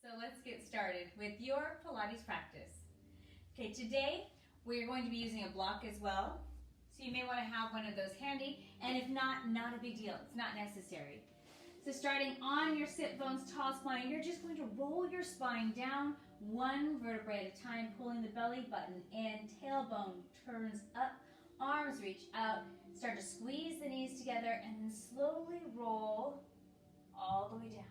So let's get started with your Pilates practice. Okay, today we're going to be using a block as well. So you may want to have one of those handy, and if not, not a big deal. It's not necessary. So starting on your sit bones, tall spine, you're just going to roll your spine down one vertebrae at a time, pulling the belly button in, tailbone turns up, arms reach out, start to squeeze the knees together, and then slowly roll all the way down.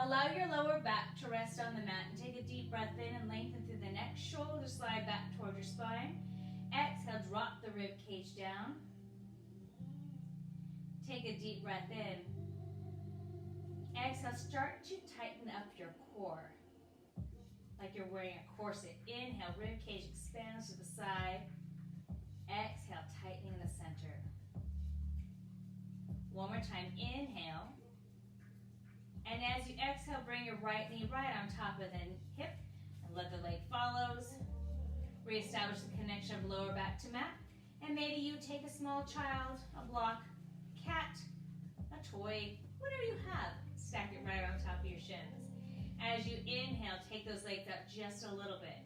Allow your lower back to rest on the mat and take a deep breath in and lengthen through the neck. Shoulders slide back toward your spine. Exhale, drop the rib cage down. Take a deep breath in. Exhale, start to tighten up your core, like you're wearing a corset. Inhale, rib cage expands to the side. Exhale, tightening in the center. One more time, inhale. And as you exhale, bring your right knee right on top of the hip and let the leg follows. Reestablish the connection of lower back to mat. And maybe you take a small child, a block, cat, a toy, whatever you have. Stack it right on top of your shins. As you inhale, take those legs up just a little bit.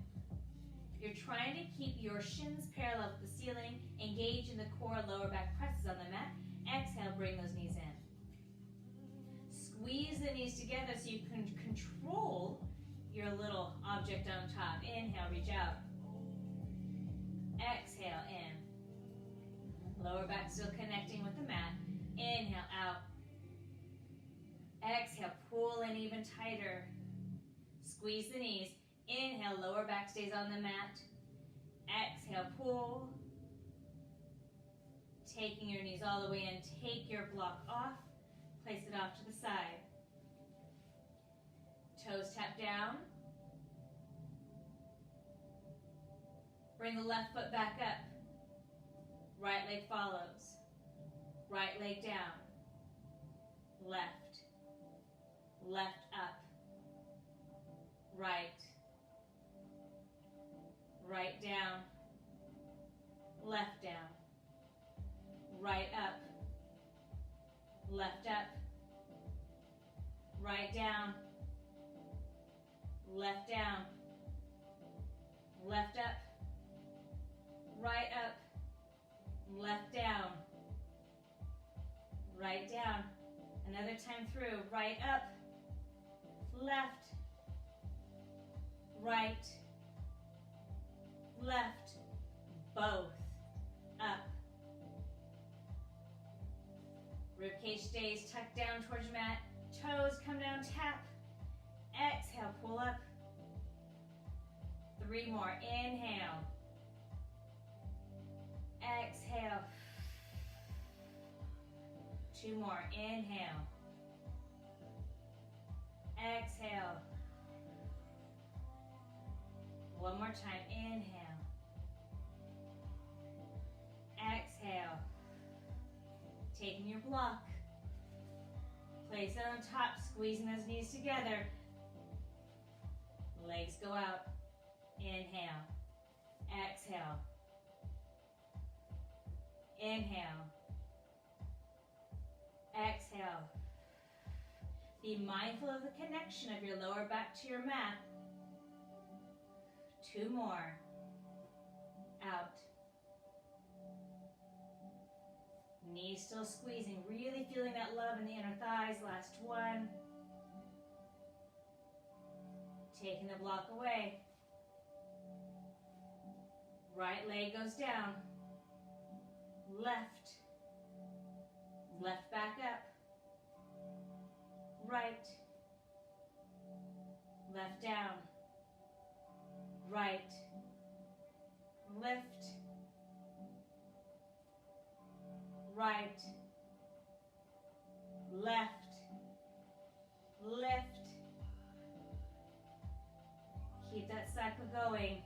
You're trying to keep your shins parallel with the ceiling. Engage in the core, lower back presses on the mat. Exhale, bring those knees in. Squeeze the knees together so you can control your little object on top. Inhale, reach out. Exhale, in. Lower back still connecting with the mat. Inhale, out. Exhale, pull in even tighter. Squeeze the knees. Inhale, lower back stays on the mat. Exhale, pull. Taking your knees all the way in. Take your block off. Place it off to the side. Toes tap down. Bring the left foot back up. Right leg follows. Right leg down. Left. Left up. Right. Right down. Left down. Right up. Left up, right down, left down, left up, right up, left down, right down. Another time through, right up, left, right, left, both, up. Ribcage stays tucked down towards your mat. Toes come down, tap. Exhale, pull up. 3 more. Inhale. Exhale. 2 more. Inhale. Exhale. 1 more time. Inhale. Exhale. Taking your block, place it on top, squeezing those knees together. Legs go out. Inhale. Exhale. Inhale. Exhale. Be mindful of the connection of your lower back to your mat. 2 more. Out. Knees still squeezing, really feeling that love in the inner thighs. Last 1. Taking the block away. Right leg goes down. Left. Left back up. Right. Left down. Right. Lift. Right, left, lift. Keep that cycle going.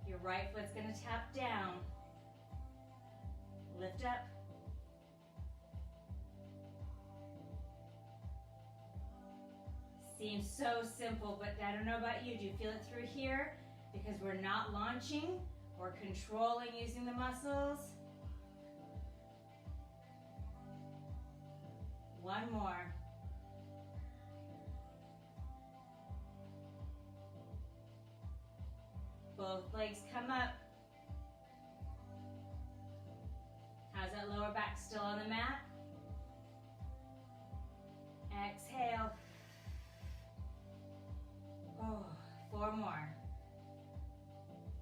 Your right foot's going to tap down. Lift up. Seems so simple, but I don't know about you. Do you feel it through here? Because we're not launching, we're controlling using the muscles. 1 more. Both legs come up. How's that lower back still on the mat? Exhale. Oh, 4 more.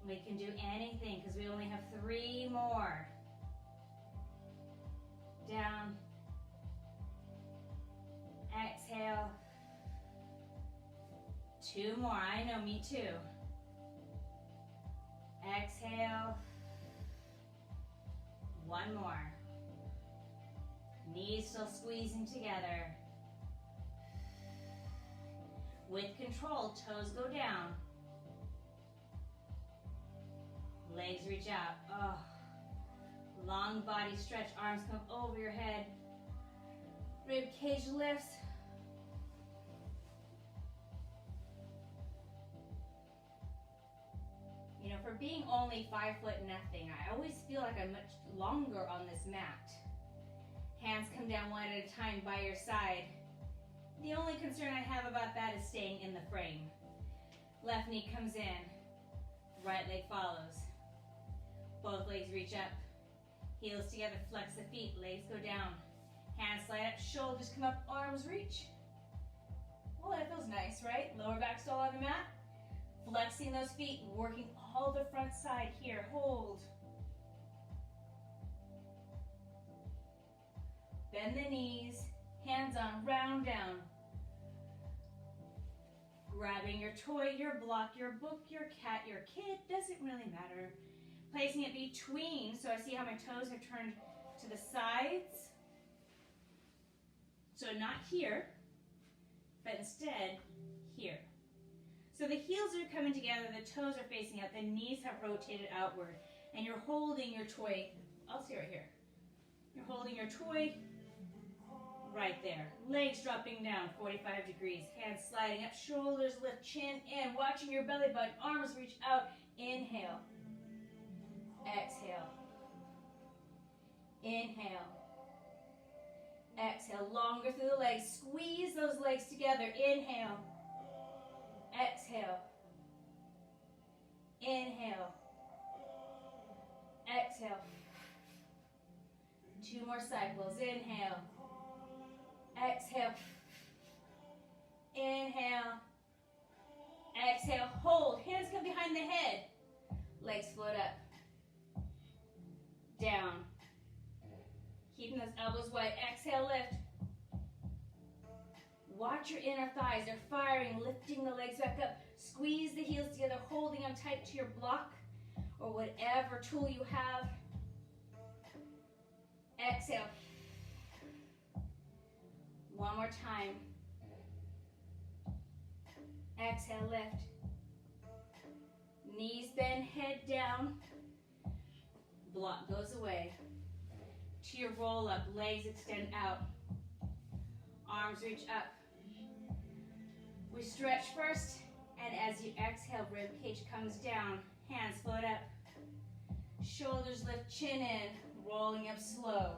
We can do anything because we only have 3 more. Down. Exhale. 2 more. I know, me too. Exhale. 1 more. Knees still squeezing together. With control, toes go down. Legs reach out. Oh. Long body stretch, arms come over your head. Rib cage lifts. You know, for being only 5 foot nothing, I always feel like I'm much longer on this mat. Hands come down one at a time by your side. The only concern I have about that is staying in the frame. Left knee comes in, right leg follows. Both legs reach up, heels together, flex the feet, legs go down. Hands slide up, shoulders come up, arms reach. Well, that feels nice, right? Lower back still on the mat. Flexing those feet, working all the front side here. Hold. Bend the knees, hands on, round down. Grabbing your toy, your block, your book, your cat, your kid, doesn't really matter. Placing it between, so I see how my toes are turned to the sides. So not here, but instead here. So the heels are coming together, the toes are facing out, the knees have rotated outward, and you're holding your toy. I'll see right here. You're holding your toy right there. Legs dropping down 45 degrees, hands sliding up, shoulders lift, chin in, watching your belly button, arms reach out. Inhale. Exhale. Inhale. Exhale, longer through the legs. Squeeze those legs together. Inhale. Exhale. Inhale. Exhale. 2 more cycles. Inhale. Exhale. Inhale. Exhale. Hold. Hands come behind the head. Legs float up. Down. Keeping those elbows wide. Exhale, lift. Watch your inner thighs. They're firing, lifting the legs back up. Squeeze the heels together, holding them tight to your block or whatever tool you have. Exhale. 1 more time. Exhale, lift. Knees bend, head down. Block goes away. To your roll up, legs extend out. Arms reach up. We stretch first, and as you exhale, rib cage comes down. Hands float up. Shoulders lift, chin in, rolling up slow.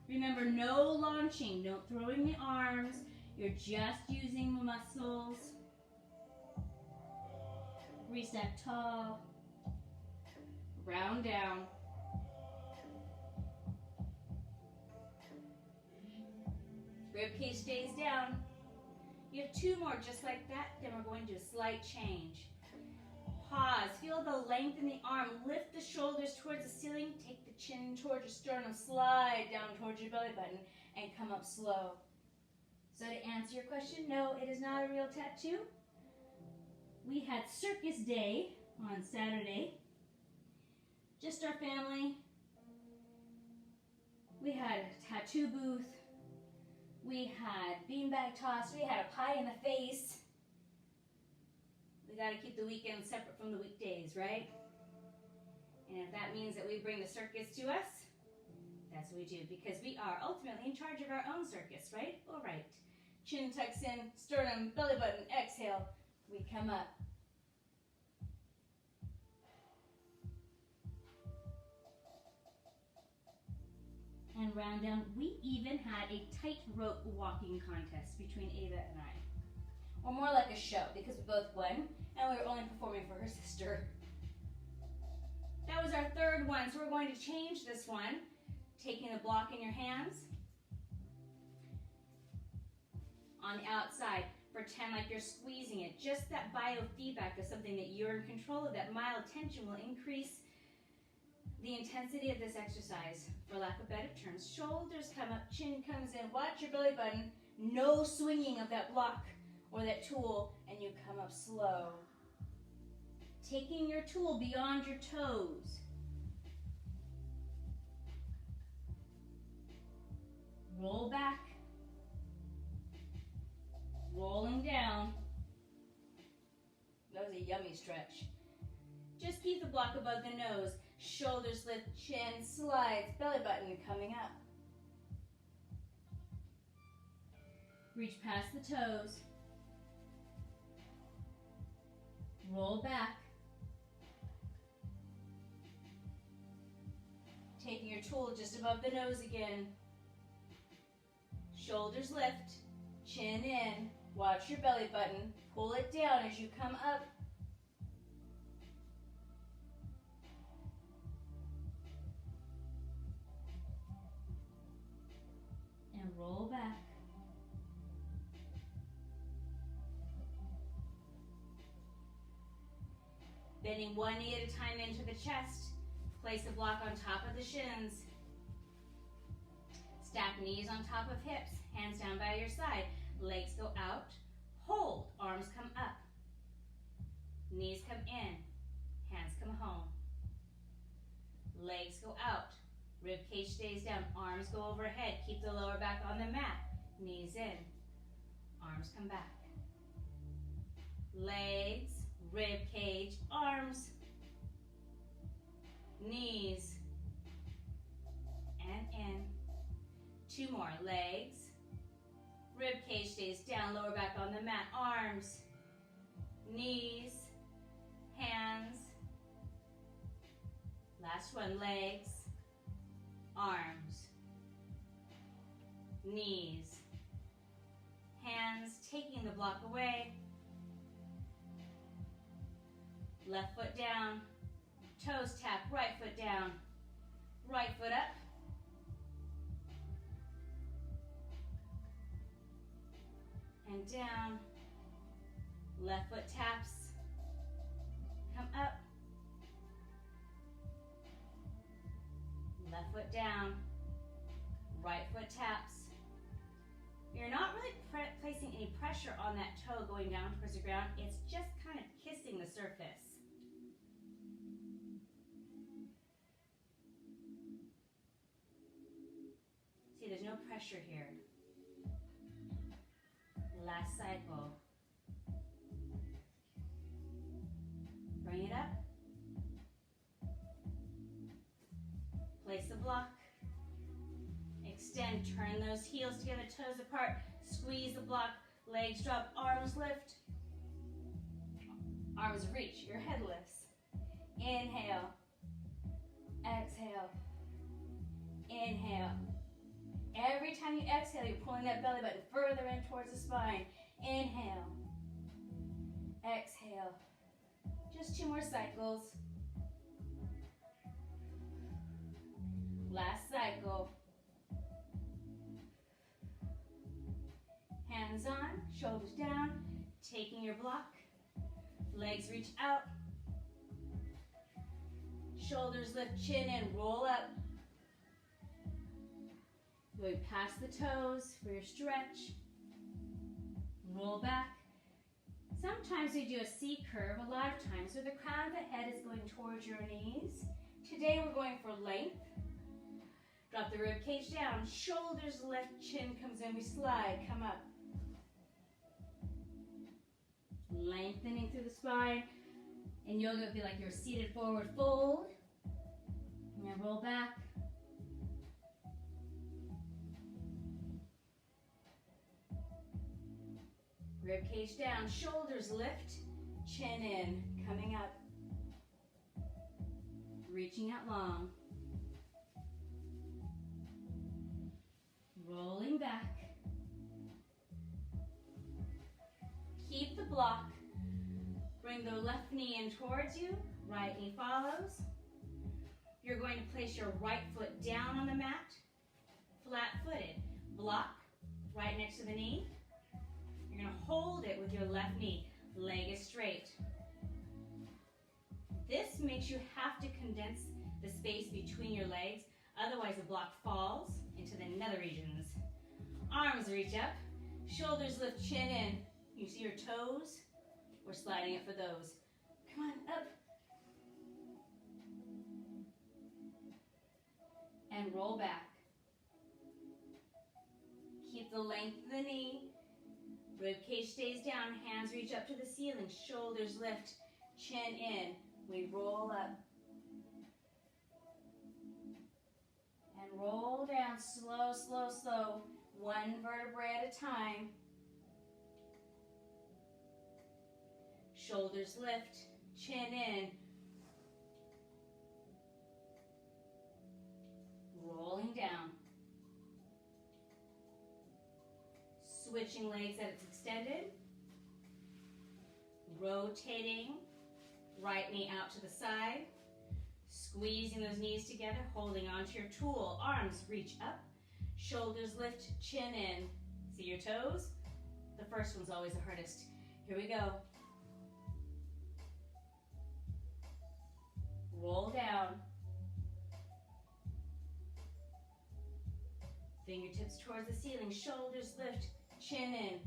Remember, no launching, no throwing the arms. You're just using the muscles. Reset tall. Round down. Ribcage stays down. You have 2 more just like that, then we're going to do a slight change. Pause, feel the length in the arm, lift the shoulders towards the ceiling, take the chin towards your sternum, slide down towards your belly button, and come up slow. So to answer your question, no, it is not a real tattoo. We had circus day on Saturday. Just our family. We had a tattoo booth. We had beanbag toss. We had a pie in the face. We got to keep the weekend separate from the weekdays, right? And if that means that we bring the circus to us, that's what we do, because we are ultimately in charge of our own circus, right? All right. Chin tucks in, sternum, belly button, exhale. We come up. And round down. We even had a tightrope walking contest between Ava and I. or more like a show, because we both won and we were only performing for her sister. That was our third one, so we're going to change this one, taking the block in your hands. On the outside, pretend like you're squeezing it. Just that biofeedback is something that you're in control of. That mild tension will increase the intensity of this exercise. For lack of better terms, shoulders come up, chin comes in. Watch your belly button. No swinging of that block or that tool, and you come up slow. Taking your tool beyond your toes. Roll back. Rolling down. That was a yummy stretch. Just keep the block above the nose. Shoulders lift, chin slides, belly button coming up. Reach past the toes. Roll back. Taking your tool just above the nose again. Shoulders lift, chin in. Watch your belly button. Pull it down as you come up. And roll back. Bending one knee at a time into the chest. Place the block on top of the shins. Stack knees on top of hips. Hands down by your side. Legs go out. Hold. Arms come up. Knees come in. Hands come home. Legs go out. Rib cage stays down. Arms go overhead. Keep the lower back on the mat. Knees in. Arms come back. Legs, rib cage, arms, knees, and in. Two more. Legs, rib cage stays down, lower back on the mat, arms, knees, hands. Last one. Legs, arms, knees, hands, taking the block away. Left foot down, toes tap, right foot down, right foot up. And down, left foot taps, come up, left foot down, right foot taps. You're not really placing any pressure on that toe going down towards the ground. It's just kind of kissing the surface. See, there's no pressure here. Last cycle. Bring it up. Place the block. Extend, turn those heels together, toes apart. Squeeze the block, legs drop, arms lift. Arms reach, your head lifts. Inhale. Exhale. Inhale. Every time you exhale, you're pulling that belly button further in towards the spine. Inhale. Exhale. Just 2 more cycles. Last cycle. Hands on, shoulders down, taking your block. Legs reach out. Shoulders lift, chin in, roll up. Going past the toes for your stretch. Roll back. Sometimes we do a C curve, a lot of times, where the crown of the head is going towards your knees. Today we're going for length. Drop the rib cage down, shoulders lift, chin comes in, we slide, come up. Lengthening through the spine. In yoga, it would be like you're seated forward fold. And then roll back. Rib cage down, shoulders lift, chin in, coming up. Reaching out long. Rolling back. Keep block. Bring the left knee in towards you, right knee follows. You're going to place your right foot down on the mat, flat-footed. Block right next to the knee. You're going to hold it with your left knee. Leg is straight. This makes you have to condense the space between your legs, otherwise the block falls into the nether regions. Arms reach up, shoulders lift, chin in. You see your toes? We're sliding it for those. Come on, up. And roll back. Keep the length of the knee. Rib cage stays down, hands reach up to the ceiling, shoulders lift, chin in. We roll up. And roll down, slow, slow, slow. One vertebrae at a time. Shoulders lift, chin in. Rolling down. Switching legs that it's extended. Rotating. Right knee out to the side. Squeezing those knees together, holding onto your tool. Arms reach up. Shoulders lift, chin in. See your toes? The first one's always the hardest. Here we go. Roll down. Fingertips towards the ceiling, shoulders lift, chin in.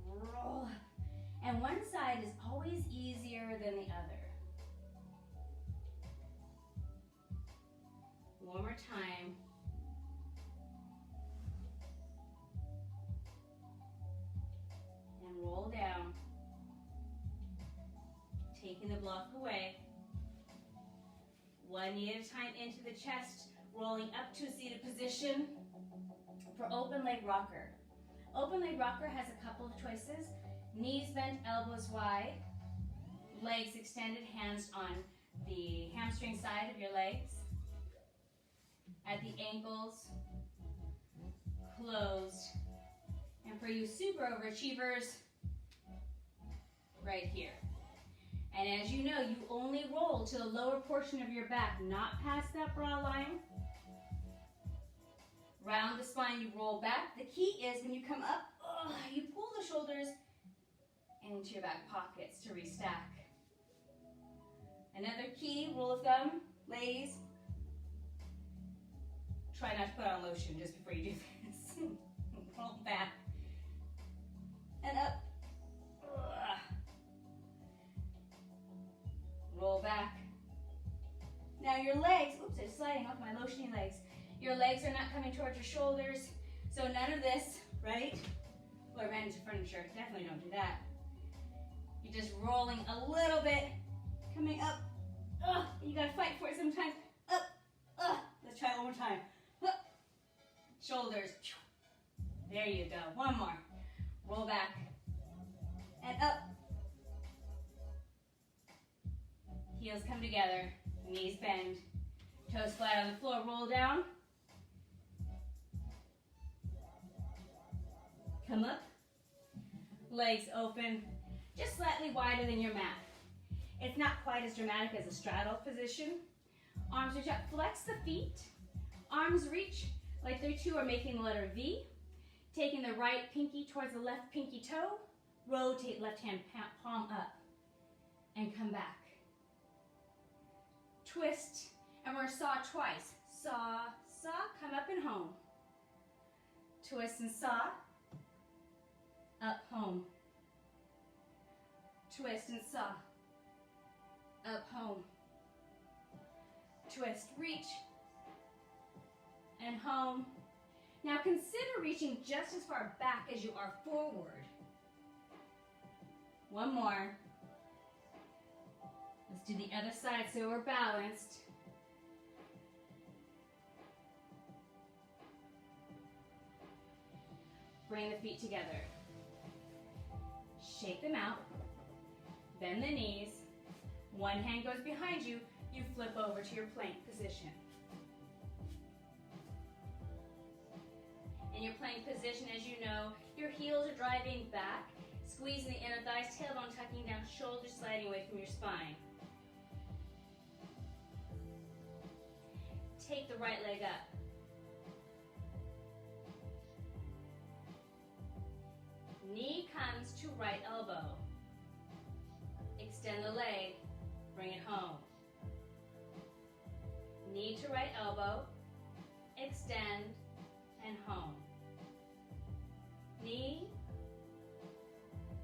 Roll up. And one side is always easier than the other. One more time. And roll down. Taking the block away. One knee at a time into the chest, rolling up to a seated position for open leg rocker. Open leg rocker has a couple of choices. Knees bent, elbows wide, legs extended, hands on the hamstring side of your legs. At the ankles, closed. And for you super overachievers, right here. And as you know, you only roll to the lower portion of your back, not past that bra line. Round the spine, you roll back. The key is when you come up, you pull the shoulders into your back pockets to restack. Another key, rule of thumb, ladies, try not to put on lotion just before you do this. Roll back and up. Roll back. Now your legs, oops, I'm sliding off my lotiony legs. Your legs are not coming towards your shoulders, so none of this, right? Well, I ran into furniture, definitely don't do that. You're just rolling a little bit, coming up. You gotta fight for it sometimes. Up, let's try it one more time. Up. Shoulders, there you go. One more. Roll back and up. Heels come together, knees bend, toes flat on the floor, roll down. Come up, legs open, just slightly wider than your mat. It's not quite as dramatic as a straddle position. Arms reach up, flex the feet. Arms reach like they two are making the letter V. Taking the right pinky towards the left pinky toe. Rotate left hand palm up and come back. Twist, and we're gonna saw twice. Saw, come up and home. Twist and saw, up, home. Twist and saw, up, home. Twist, reach, and home. Now consider reaching just as far back as you are forward. One more. Let's do the other side so we're balanced. Bring the feet together. Shake them out. Bend the knees. One hand goes behind you. You flip over to your plank position. In your plank position, as you know, your heels are driving back, Squeezing the inner thighs, tailbone tucking down, shoulders sliding away from your spine. Take the right leg up. Knee comes to right elbow. Extend the leg, bring it home. Knee to right elbow, extend, and home. Knee,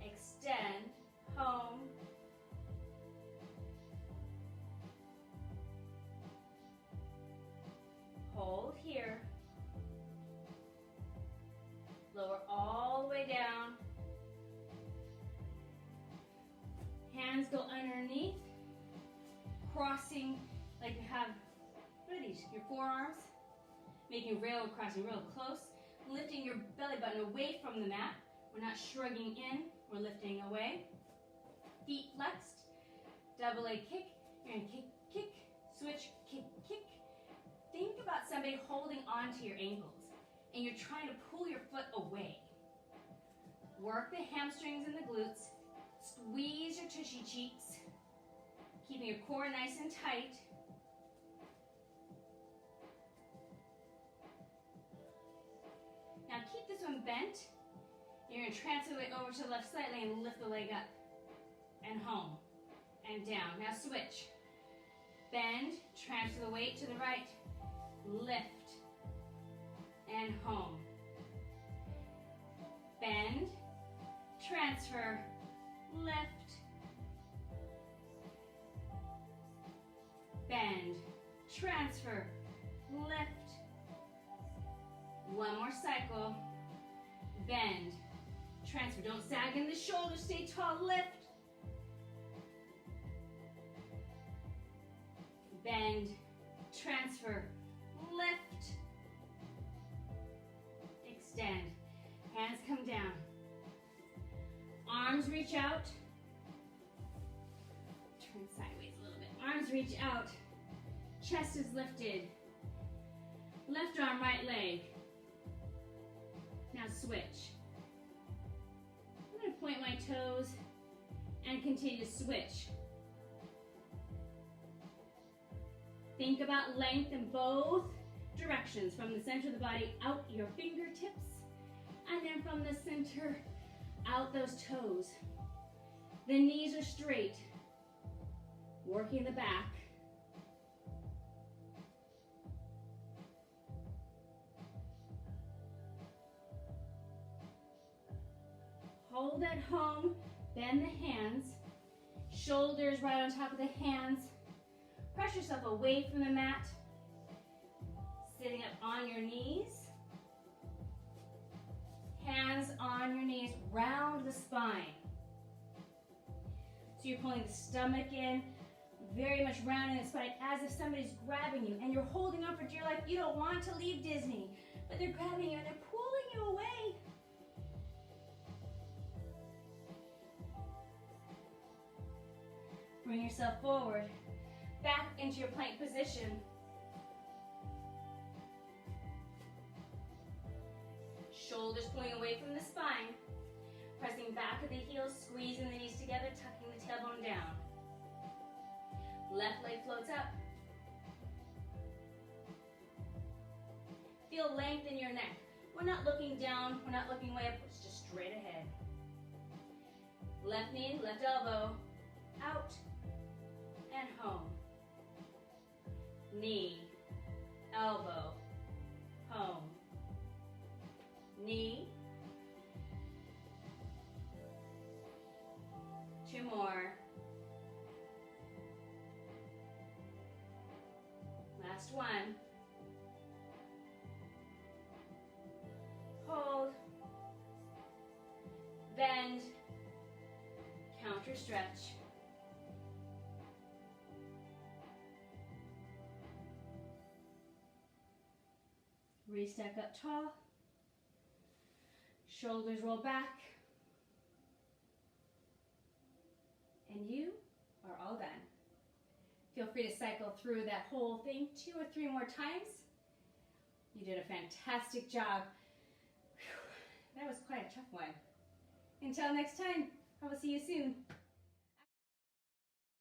extend, home. Hold here. Lower all the way down. Hands go underneath, crossing like you have, what are these, your forearms? Making railroad crossing real close. Lifting your belly button away from the mat. We're not shrugging in, we're lifting away. Feet flexed, double leg kick. You're gonna kick, kick, switch, kick, kick. Think about somebody holding onto your ankles and you're trying to pull your foot away. Work the hamstrings and the glutes. Squeeze your tushy cheeks, keeping your core nice and tight. Now keep this one bent. You're going to transfer the weight over to the left slightly and lift the leg up and home and down. Now switch. Bend, transfer the weight to the right, lift and home. Bend, transfer, lift, bend, transfer, lift. One more cycle. Bend, transfer. Don't sag in the shoulders, stay tall, lift. Bend, transfer, lift. Extend. Hands come down. Arms reach out. Turn sideways a little bit. Arms reach out. Chest is lifted. Left arm, right leg. Now switch. I'm going to point my toes and continue to switch. Think about length in both directions. From the center of the body, out your fingertips. And then from the center, out those toes. The knees are straight. Working the back. Hold at home. Bend the hands. Shoulders right on top of the hands. Press yourself away from the mat. Sitting up on your knees. Hands on your knees, round the spine. So you're pulling the stomach in, very much rounding the spine as if somebody's grabbing you and you're holding on for dear life. You don't want to leave Disney, but they're grabbing you and they're pulling you away. Bring yourself forward, back into your plank position. Shoulders pulling away from the spine. Pressing back of the heels, squeezing the knees together, tucking the tailbone down. Left leg floats up. Feel length in your neck. We're not looking down, we're not looking way up, it's just straight ahead. Left knee, left elbow, out and home. Knee, elbow, home. Knee. 2 more. Last one. Hold. Bend. Counter stretch. Re-stack up tall. Shoulders roll back. And you are all done. Feel free to cycle through that whole thing 2 or 3 more times. You did a fantastic job. Whew, that was quite a tough one. Until next time, I will see you soon.